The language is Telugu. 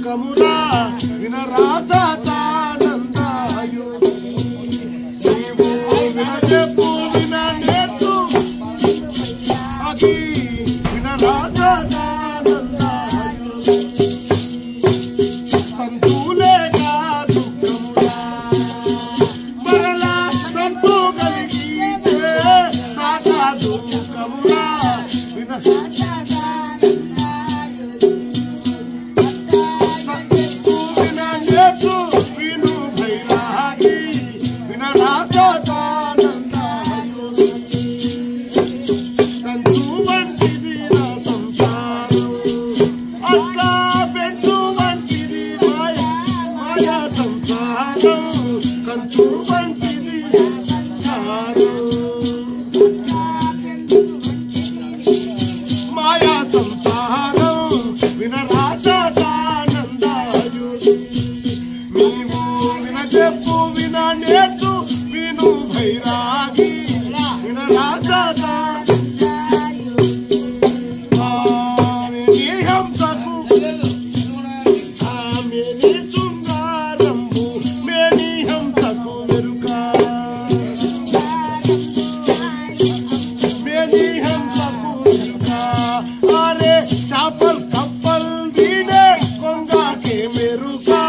కమురా వినరాసానందాయు నీవు వినచెప్పు విననేర్చు అది వినరాసానందాయు సంతులే కాదు కమురా మరలా సంతు కలిగితే సాకాదు కమురా మాయా సంసారం వినరాసానందాయు నీవు వినచెప్పు విననేర్చు విను భైరాగి వినరాసానందాయు హంసకు మేని శృంగారంబు మేని హంసకు వెరుక మేని హంసకు వెరుక అరే చాపల్ కప్పల్ వీడే కొంగ के मेरुका